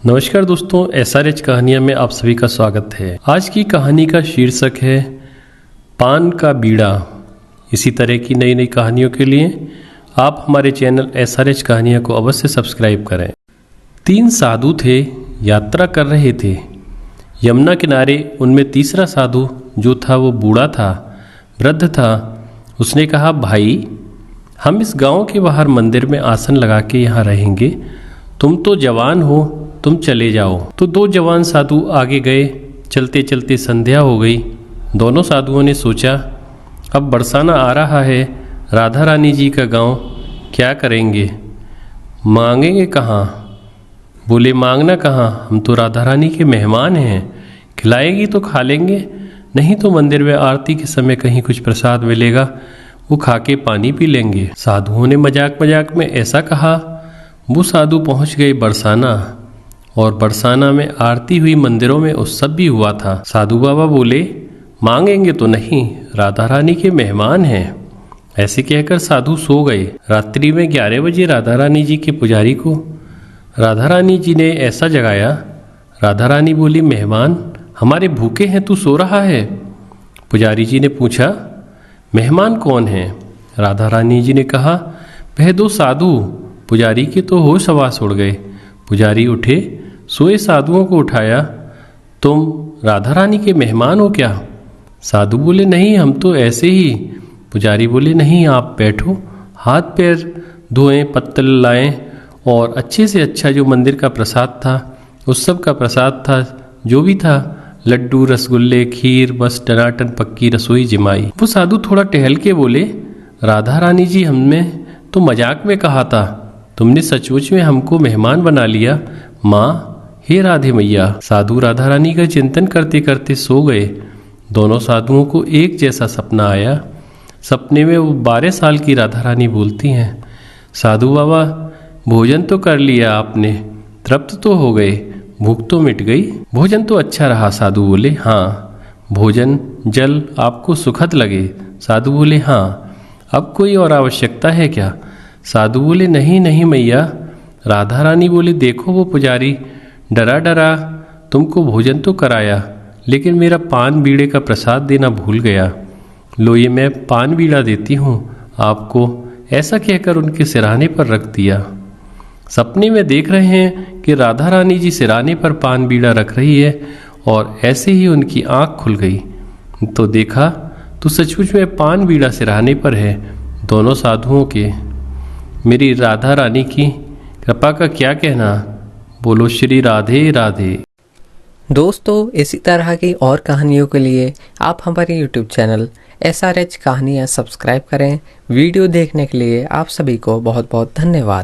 नमस्कार दोस्तों, SRH कहानियाँ में आप सभी का स्वागत है। आज की कहानी का शीर्षक है पान का बीड़ा। इसी तरह की नई नई कहानियों के लिए आप हमारे चैनल SRH कहानियाँ को अवश्य सब्सक्राइब करें। 3 साधु थे, यात्रा कर रहे थे। यमुना किनारे उनमें तीसरा साधु जो था वो बूढ़ा था, वृद्ध था। उसने कहा, भाई हम इस गांव के बाहर मंदिर में आसन लगा के यहाँ रहेंगे। तुम तो जवान हो, तुम चले जाओ। तो 2 जवान साधु आगे गए। चलते चलते संध्या हो गई। दोनों साधुओं ने सोचा, अब बरसाना आ रहा है, राधा रानी जी का गांव, क्या करेंगे? मांगेंगे कहाँ? बोले, मांगना कहाँ, हम तो राधा रानी के मेहमान हैं। खिलाएगी तो खा लेंगे, नहीं तो मंदिर में आरती के समय कहीं कुछ प्रसाद मिलेगा, वो खा के पानी पी लेंगे। साधुओं ने मजाक मजाक में ऐसा कहा। वो साधु पहुंच गए बरसाना, और बरसाना में आरती हुई, मंदिरों में उत्सव भी हुआ था। साधु बाबा बोले, मांगेंगे तो नहीं, राधा रानी के मेहमान हैं। ऐसे कहकर साधु सो गए। रात्रि में 11 बजे राधा रानी जी के पुजारी को राधा रानी जी ने ऐसा जगाया। राधा रानी बोली, मेहमान हमारे भूखे हैं, तू सो रहा है? पुजारी जी ने पूछा, मेहमान कौन है? राधा रानी जी ने कहा, वह 2 साधु। पुजारी के तो होश हवास उड़ गए। पुजारी उठे, सोए साधुओं को उठाया। तुम राधा रानी के मेहमान हो क्या? साधु बोले, नहीं, हम तो ऐसे ही। पुजारी बोले, नहीं, आप बैठो, हाथ पैर धोएं, पत्तल लाएं, और अच्छे से अच्छा जो मंदिर का प्रसाद था, उस सब का प्रसाद था, जो भी था, लड्डू, रसगुल्ले, खीर, बस टनाटन पक्की रसोई जिमाई। वो साधु थोड़ा टहल के बोले, राधा रानी जी, हमने तो मजाक में कहा था, तुमने सचमुच में हमको मेहमान बना लिया। माँ, हे राधे मैया। साधु राधा रानी का चिंतन करते करते सो गए। दोनों साधुओं को एक जैसा सपना आया। सपने में वो 12 साल की राधा रानी बोलती हैं, साधु बाबा, भोजन तो कर लिया आपने, तृप्त तो हो गए, भूख तो मिट गई? भोजन तो अच्छा रहा। साधु बोले, हाँ। भोजन जल आपको सुखद लगे? साधु बोले, हाँ। अब कोई और आवश्यकता है क्या? साधु बोले, नहीं नहीं मैया। राधा रानी बोले, देखो वो पुजारी डरा डरा तुमको भोजन तो कराया, लेकिन मेरा पान बीड़े का प्रसाद देना भूल गया। लो, ये मैं पान बीड़ा देती हूँ आपको। ऐसा कहकर उनके सिरहाने पर रख दिया। सपने में देख रहे हैं कि राधा रानी जी सिरहाने पर पान बीड़ा रख रही है, और ऐसे ही उनकी आंख खुल गई तो देखा तो सचमुच में पान बीड़ा सिरहाने पर है। दोनों साधुओं के मेरी राधा रानी की कृपा का क्या कहना। बोलो श्री राधे राधे। दोस्तों, इसी तरह की और कहानियों के लिए आप हमारे YouTube चैनल SRH कहानियाँ सब्सक्राइब करें। वीडियो देखने के लिए आप सभी को बहुत बहुत धन्यवाद।